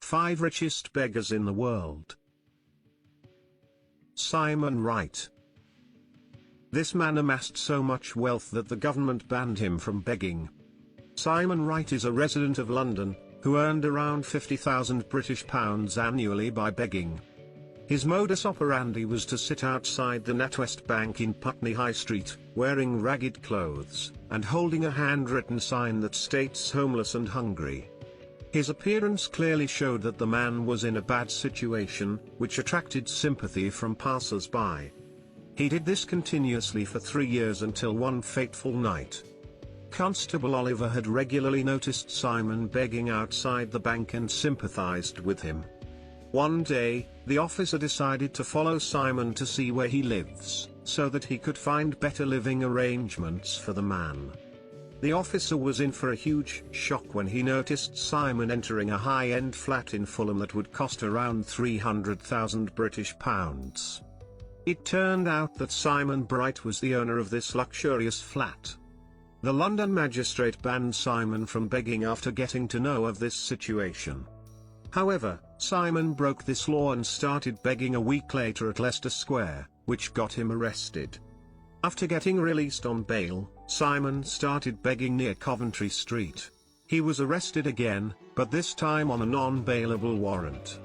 5 Richest Beggars in the World. Simon Wright. This man amassed so much wealth that the government banned him from begging. Simon Wright is a resident of London, who earned around £50,000 annually by begging. His modus operandi was to sit outside the NatWest Bank in Putney High Street, wearing ragged clothes, and holding a handwritten sign that states "homeless and hungry." His appearance clearly showed that the man was in a bad situation, which attracted sympathy from passers-by. He did this continuously for 3 years until one fateful night. Constable Oliver had regularly noticed Simon begging outside the bank and sympathized with him. One day, the officer decided to follow Simon to see where he lives, so that he could find better living arrangements for the man. The officer was in for a huge shock when he noticed Simon entering a high-end flat in Fulham that would cost around £300,000. It turned out that Simon Bright was the owner of this luxurious flat. The London magistrate banned Simon from begging after getting to know of this situation. However, Simon broke this law and started begging a week later at Leicester Square, which got him arrested. After getting released on bail, Simon started begging near Coventry Street. He was arrested again, but this time on a non-bailable warrant.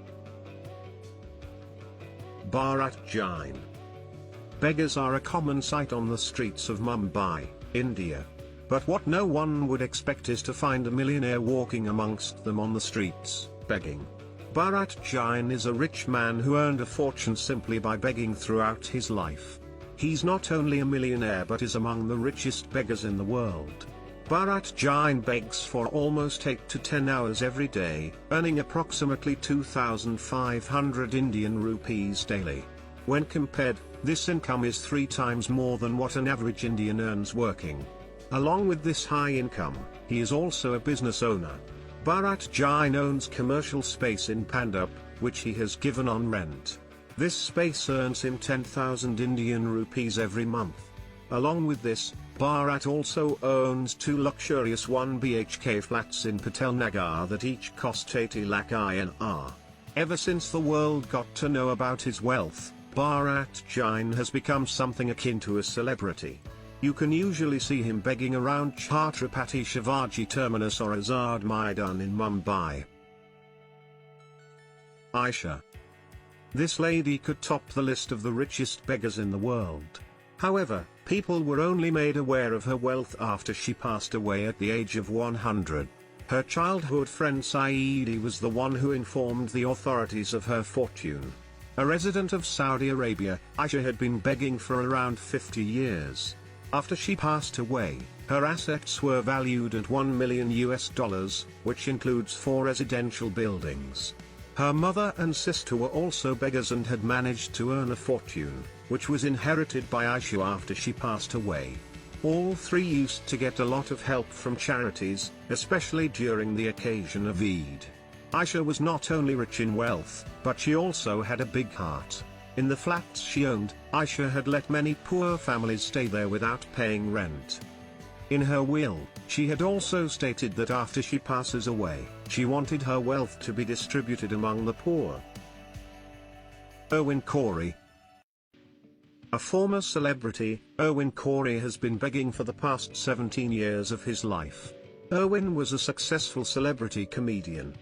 Bharat Jain. Beggars are a common sight on the streets of Mumbai, India. But what no one would expect is to find a millionaire walking amongst them on the streets, begging. Bharat Jain is a rich man who earned a fortune simply by begging throughout his life. He's not only a millionaire but is among the richest beggars in the world. Bharat Jain begs for almost 8 to 10 hours every day, earning approximately 2,500 Indian rupees daily. When compared, this income is 3 times more than what an average Indian earns working. Along with this high income, he is also a business owner. Bharat Jain owns commercial space in Pandap, which he has given on rent. This space earns him 10,000 Indian rupees every month. Along with this, Bharat also owns 2 luxurious 1 BHK flats in Patel Nagar that each cost 80 lakh INR. Ever since the world got to know about his wealth, Bharat Jain has become something akin to a celebrity. You can usually see him begging around Chhatrapati Shivaji Terminus or Azad Maidan in Mumbai. Aisha. This lady could top the list of the richest beggars in the world. However, people were only made aware of her wealth after she passed away at the age of 100. Her childhood friend Saeedi was the one who informed the authorities of her fortune. A resident of Saudi Arabia, Aisha had been begging for around 50 years. After she passed away, her assets were valued at $1 million, which includes 4 residential buildings. Her mother and sister were also beggars and had managed to earn a fortune, which was inherited by Aisha after she passed away. All 3 used to get a lot of help from charities, especially during the occasion of Eid. Aisha was not only rich in wealth, but she also had a big heart. In the flats she owned, Aisha had let many poor families stay there without paying rent. In her will, she had also stated that after she passes away, she wanted her wealth to be distributed among the poor. Owen Corey. A former celebrity, Owen Corey has been begging for the past 17 years of his life. Owen was a successful celebrity comedian.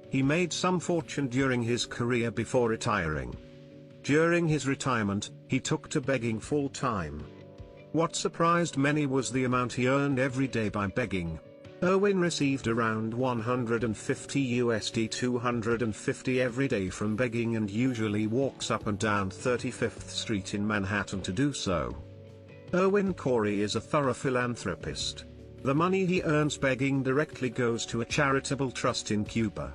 He made some fortune during his career before retiring. During his retirement, he took to begging full-time. What surprised many was the amount he earned every day by begging. Owen received around $150 $250 every day from begging and usually walks up and down 35th Street in Manhattan to do so. Owen Corey is a thorough philanthropist. The money he earns begging directly goes to a charitable trust in Cuba.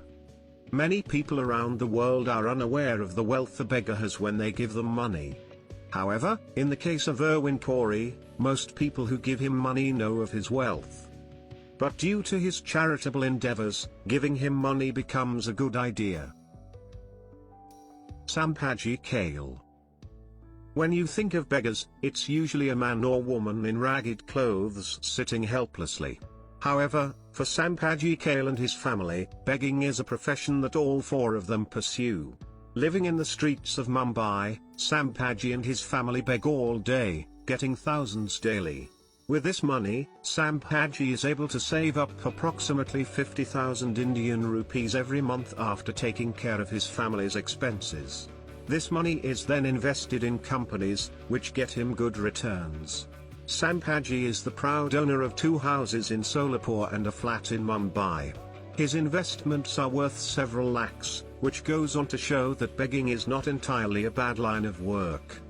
Many people around the world are unaware of the wealth a beggar has when they give them money. However, in the case of Owen Corey, most people who give him money know of his wealth. But due to his charitable endeavors, giving him money becomes a good idea. Sampaji Kale. When you think of beggars, it's usually a man or woman in ragged clothes sitting helplessly. However, For Sampaji Kale and his family, begging is a profession that all four of them pursue. Living in the streets of Mumbai, Sampaji and his family beg all day, getting thousands daily. With this money, Sampaji is able to save up approximately 50,000 Indian rupees every month after taking care of his family's expenses. This money is then invested in companies, which get him good returns. Sampaji is the proud owner of 2 houses in Solapur and a flat in Mumbai. His investments are worth several lakhs, which goes on to show that begging is not entirely a bad line of work.